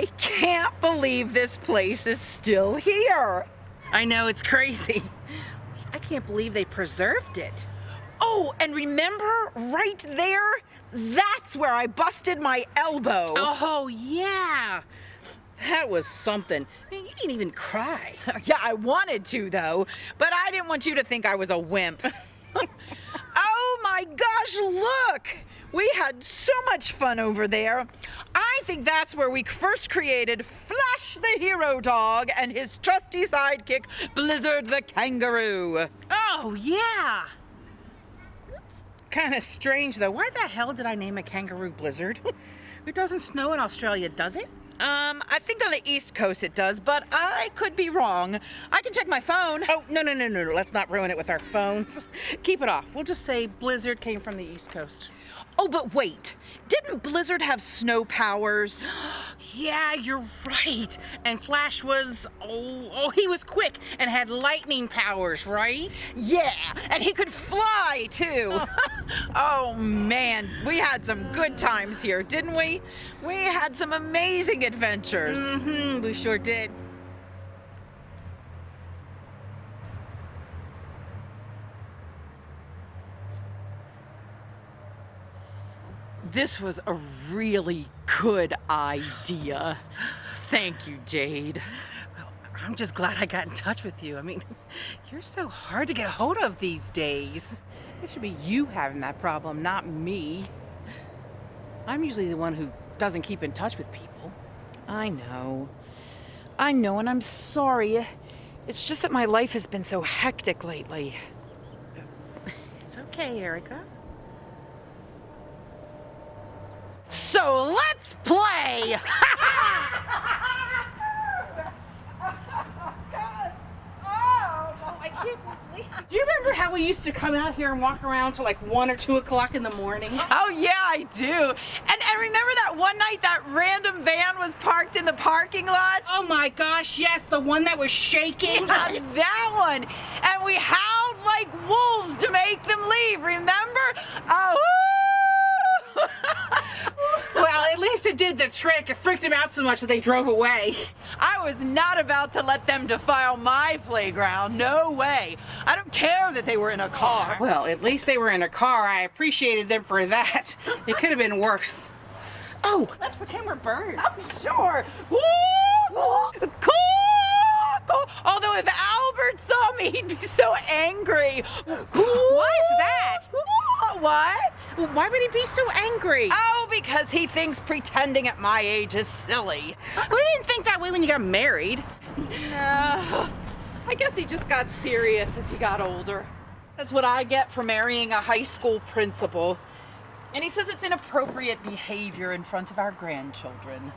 I can't believe this place is still here. I know, it's crazy. I can't believe they preserved it. Oh, and remember right there? That's where I busted my elbow. Oh, yeah. That was something. Man, you didn't even cry. Yeah, I wanted to, though, but I didn't want you to think I was a wimp. Oh my gosh, look! We had so much fun over there. I think that's where we first created Flash the Hero Dog and his trusty sidekick, Blizzard the Kangaroo. Oh, yeah. That's kind of strange, though. Why the hell did I name a kangaroo Blizzard? It doesn't snow in Australia, does it? I think on the East Coast it does, but I could be wrong. I can check my phone. Oh, no. Let's not ruin it with our phones. Keep it off. We'll just say Blizzard came from the East Coast. Oh, but wait. Didn't Blizzard have snow powers? Yeah, you're right. And Flash was, he was quick and had lightning powers, right? Yeah, and he could fly, too. Oh, man. We had some good times here, didn't we? We had some amazing adventures. Mm-hmm, we sure did. This was a really good idea. Thank you, Jade. Well, I'm just glad I got in touch with you. I mean, you're so hard to get a hold of these days. It should be you having that problem, not me. I'm usually the one who doesn't keep in touch with people. I know, and I'm sorry. It's just that my life has been so hectic lately. It's okay, Erika. So let's play! Do you remember how we used to come out here and walk around till like 1 or 2 o'clock in the morning? Oh yeah, I do. And remember that one night that random van was parked in the parking lot? Oh my gosh, yes, the one that was shaking. Yeah, that one. And we howled like wolves to make them leave, remember? Oh, woo! Well, at least it did the trick. It freaked them out so much that they drove away. I was not about to let them defile my playground. No way. I don't care that they were in a car. Well, at least they were in a car. I appreciated them for that. It could have been worse. Oh, let's pretend we're birds. I'm sure. Although if Albert saw me, he'd be so angry. What is that? What? Why would he be so angry? Oh, because he thinks pretending at my age is silly. We didn't think that way when you got married. No. I guess he just got serious as he got older. That's what I get for marrying a high school principal. And he says it's inappropriate behavior in front of our grandchildren.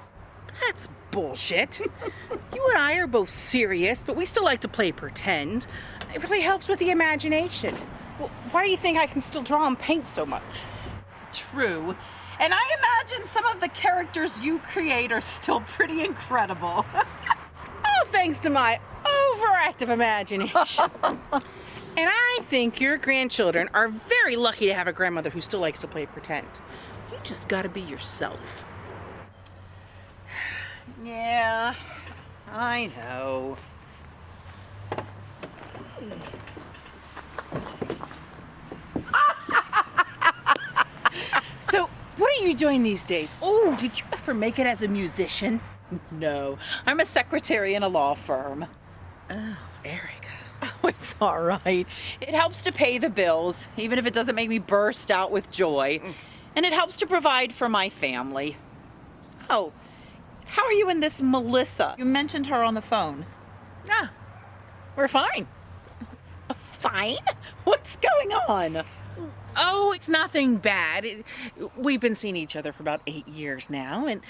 That's bullshit. You and I are both serious, but we still like to play pretend. It really helps with the imagination. Well, why do you think I can still draw and paint so much? True. And I imagine some of the characters you create are still pretty incredible. All thanks to my overactive imagination. And I think your grandchildren are very lucky to have a grandmother who still likes to play pretend. You just gotta be yourself. Yeah, I know. So, what are you doing these days? Oh, did you ever make it as a musician? No, I'm a secretary in a law firm. Oh, Erika. Oh, it's all right. It helps to pay the bills, even if it doesn't make me burst out with joy. And it helps to provide for my family. Oh, how are you and this Melissa? You mentioned her on the phone. Ah, we're fine. Fine? What's going on? Oh, it's nothing bad. We've been seeing each other for about 8 years now, and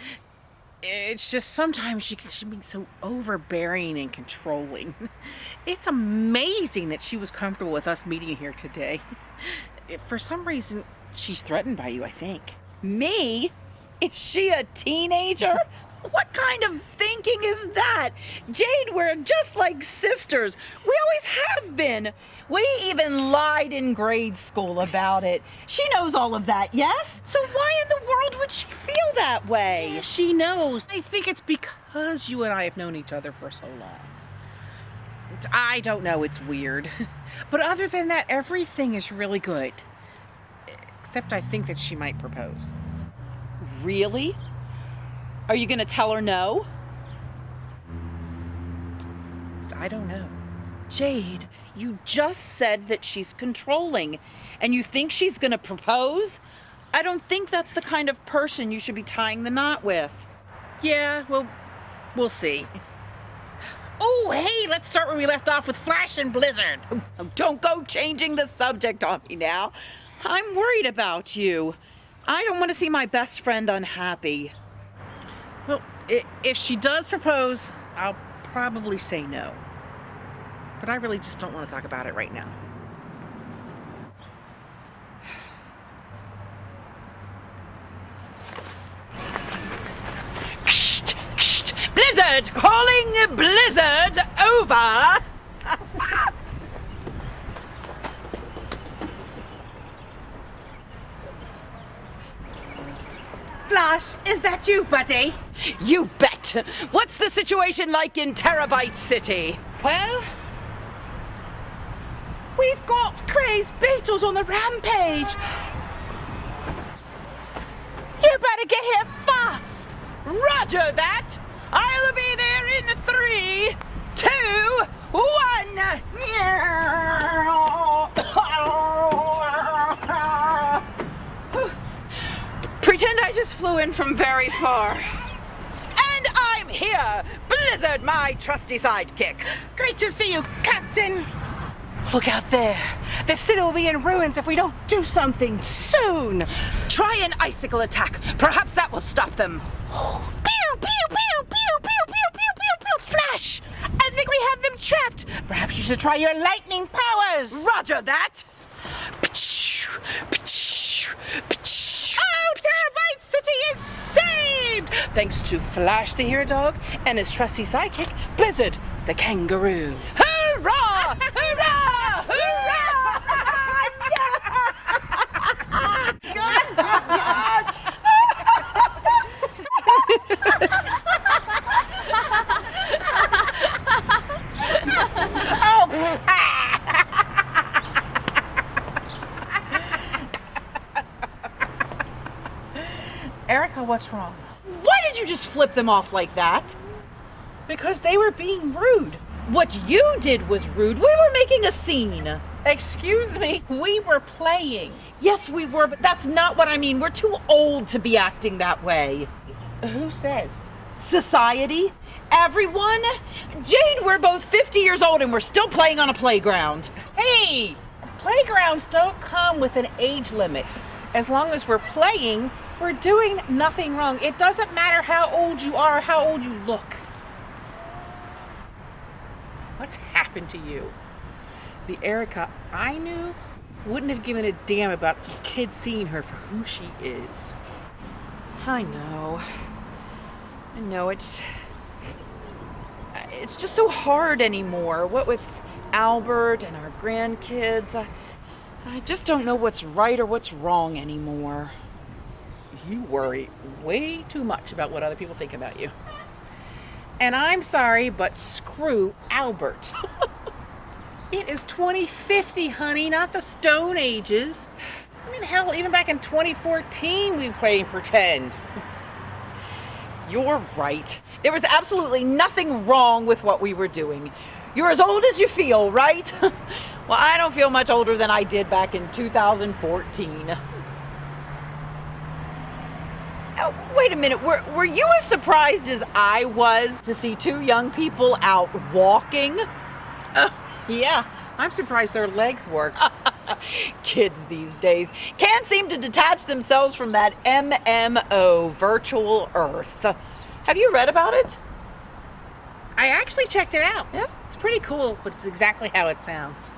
it's just sometimes she can be so overbearing and controlling. It's amazing that she was comfortable with us meeting here today. For some reason, she's threatened by you, I think. Me? Is she a teenager? What kind of thinking is that? Jade, we're just like sisters. We always have been. We even lied in grade school about it. She knows all of that, yes? So why in the world would she feel that way? Yeah, she knows. I think it's because you and I have known each other for so long. I don't know, it's weird. But other than that, everything is really good. Except I think that she might propose. Really? Are you gonna tell her no? I don't know. Jade, you just said that she's controlling, and you think she's gonna propose? I don't think that's the kind of person you should be tying the knot with. Yeah, well, we'll see. Oh, hey, let's start where we left off with Flash and Blizzard. Oh, don't go changing the subject on me now. I'm worried about you. I don't want to see my best friend unhappy. Well, if she does propose, I'll probably say no. But I really just don't want to talk about it right now. Blizzard! Calling Blizzard over! Flash, is that you, buddy? You bet! What's the situation like in Terabyte City? Well, we've got crazed beetles on the rampage. You better get here fast. Roger that! I'll be there in 3, 2, 1. Pretend I just flew in from very far. And I'm here! Blizzard, my trusty sidekick. Great to see you, Captain. Look out there. The city will be in ruins if we don't do something soon. Try an icicle attack. Perhaps that will stop them. Pew, pew, pew, pew, pew, pew, pew, pew, pew. Flash! I think we have them trapped. Perhaps you should try your lightning powers. Roger that. Oh, Terabyte City is saved! Thanks to Flash the Hero Dog and his trusty sidekick, Blizzard the Kangaroo. Hurrah! Hurrah! Erika, what's wrong? Why did you just flip them off like that? Because they were being rude. What you did was rude. We were making a scene. Excuse me, we were playing. Yes, we were, but that's not what I mean. We're too old to be acting that way. Who says? Society? Everyone? Jade, we're both 50 years old and we're still playing on a playground. Hey, playgrounds don't come with an age limit. As long as we're playing, we're doing nothing wrong. It doesn't matter how old you are or how old you look. What's happened to you? The Erika I knew wouldn't have given a damn about some kid seeing her for who she is. I know, it's just so hard anymore. What with Albert and our grandkids, I just don't know what's right or what's wrong anymore. You worry way too much about what other people think about you. And I'm sorry, but screw Albert. It is 2050, honey, not the Stone Ages. I mean, hell, even back in 2014, we played pretend. You're right. There was absolutely nothing wrong with what we were doing. You're as old as you feel, right? Well, I don't feel much older than I did back in 2014. Oh, wait a minute. Were you as surprised as I was to see two young people out walking? Yeah, I'm surprised their legs worked. Kids these days can't seem to detach themselves from that MMO, virtual Earth. Have you read about it? I actually checked it out. Yeah. It's pretty cool, but it's exactly how it sounds.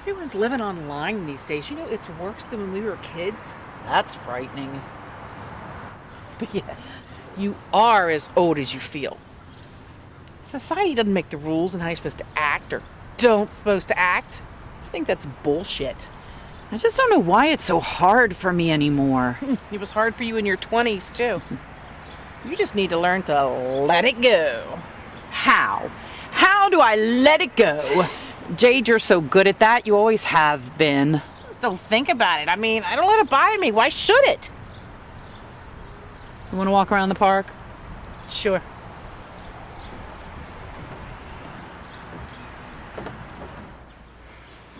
Everyone's living online these days. You know, it's worse than when we were kids. That's frightening. But yes, You are as old as you feel. Society doesn't make the rules on how you're supposed to act or don't supposed to act. I think that's bullshit. I just don't know why it's so hard for me anymore. It was hard for you in your 20s, too. You just need to learn to let it go. How? How do I let it go? Jade, you're so good at that. You always have been. Just don't think about it. I mean, I don't let it bother me. Why should it? You want to walk around the park? Sure.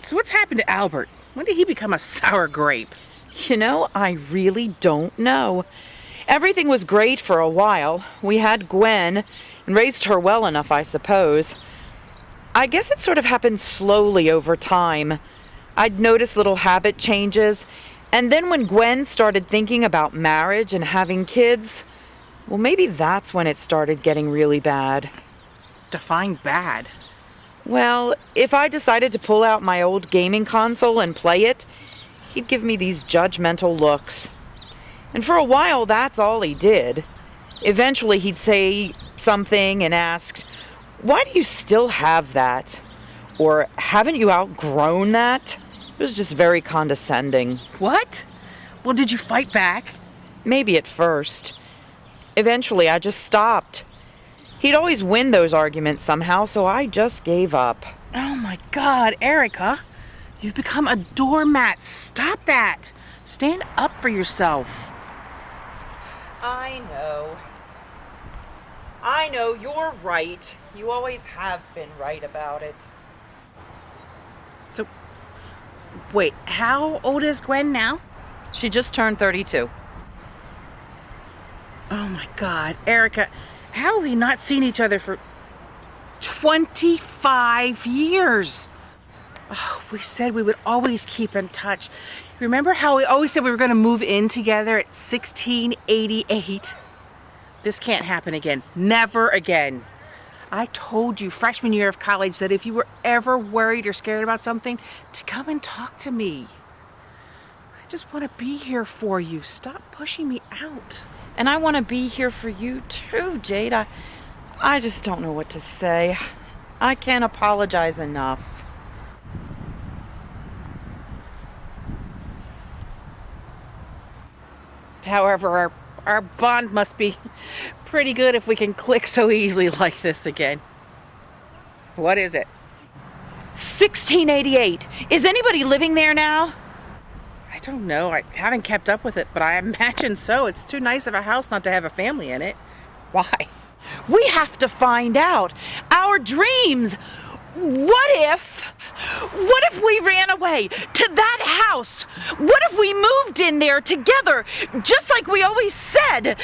So what's happened to Albert? When did he become a sour grape? You know, I really don't know. Everything was great for a while. We had Gwen and raised her well enough, I suppose. I guess it sort of happened slowly over time. I'd noticed little habit changes, and then when Gwen started thinking about marriage and having kids, well, maybe that's when it started getting really bad. Define bad. Well, if I decided to pull out my old gaming console and play it, he'd give me these judgmental looks. And for a while, that's all he did. Eventually, he'd say something and ask, "Why do you still have that?" Or, "Haven't you outgrown that?" It was just very condescending. What? Well, did you fight back? Maybe at first. Eventually, I just stopped. He'd always win those arguments somehow, so I just gave up. Oh my God, Erika. You've become a doormat. Stop that. Stand up for yourself. I know, you're right. You always have been right about it. So, wait, how old is Gwen now? She just turned 32. Oh my God, Erika, how have we not seen each other for 25 years? Oh, we said we would always keep in touch. Remember how we always said we were going to move in together at 1688? This can't happen again. Never again. I told you freshman year of college that if you were ever worried or scared about something, to come and talk to me. I just want to be here for you. Stop pushing me out. And I want to be here for you too, Jade. I just don't know what to say. I can't apologize enough. However, our bond must be pretty good if we can click so easily like this again. What is it? 1688. Is anybody living there now? I don't know. I haven't kept up with it, but I imagine so. It's too nice of a house not to have a family in it. Why? We have to find out. Our dreams. What if we ran away to that house? What if we moved in there together, just like we always said?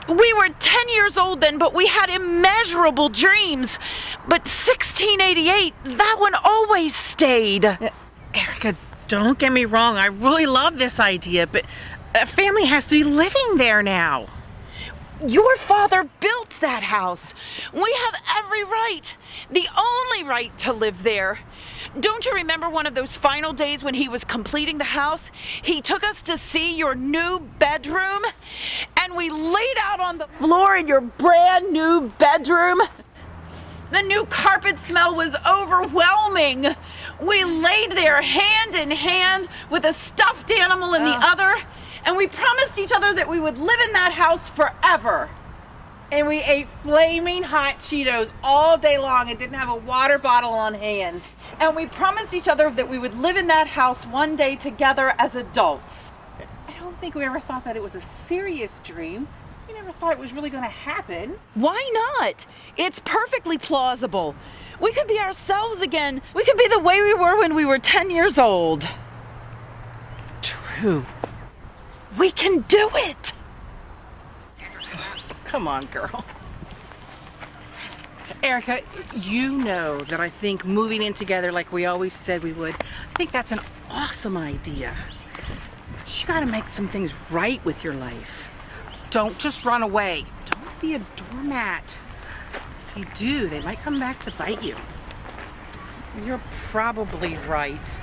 We were 10 years old then, but we had immeasurable dreams. But 1688, that one always stayed. Erika, don't get me wrong. I really love this idea, but a family has to be living there now. Your father built that house. We have every right, the only right to live there. Don't you remember one of those final days when he was completing the house? He took us to see your new bedroom, and we laid out on the floor in your brand new bedroom. The new carpet smell was overwhelming. We laid there hand in hand with a stuffed animal in the other, and we promised each other that we would live in that house forever. And we ate flaming hot Cheetos all day long and didn't have a water bottle on hand. And we promised each other that we would live in that house one day together as adults. I don't think we ever thought that it was a serious dream. We never thought it was really going to happen. Why not? It's perfectly plausible. We could be ourselves again. We could be the way we were when we were 10 years old. True. We can do it. Come on, girl. Erika, you know that I think moving in together like we always said we would, I think that's an awesome idea. But you gotta make some things right with your life. Don't just run away. Don't be a doormat. If you do, they might come back to bite you. You're probably right.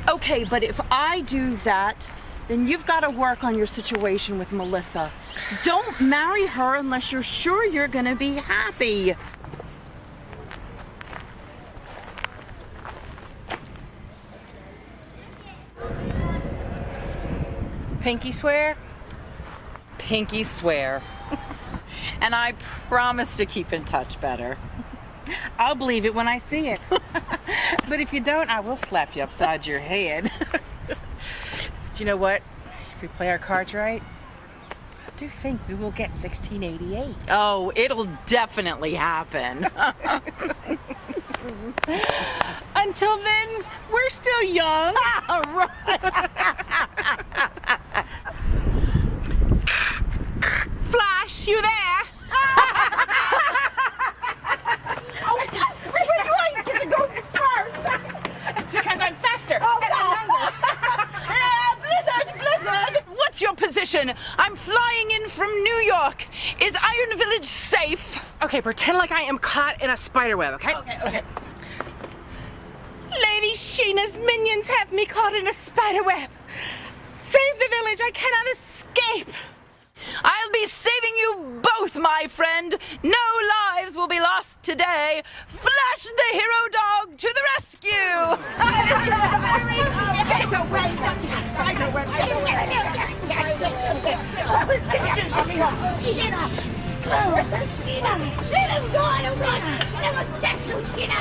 Okay, but if I do that, then you've got to work on your situation with Melissa. Don't marry her unless you're sure you're gonna be happy. Pinky swear? Pinky swear. And I promise to keep in touch better. I'll believe it when I see it. But if you don't, I will slap you upside your head. But you know what? If we play our cards right, I do think we will get 1688. Oh, it'll definitely happen. Until then, we're still young. All right. Flash, you there? It's because I'm faster. Blizzard! What's your position? I'm flying in from New York. Is Iron Village safe? Okay, pretend like I am caught in a spider web, okay? Okay. Lady Sheena's minions have me caught in a spider web. Save the village, I cannot escape. I'll be saving you both, my friend. No lives will be lost today. Flash the hero dog to the rescue. Get away from the spider web! Sheena! Sheena's gone away! Sheena was dead, Sheena!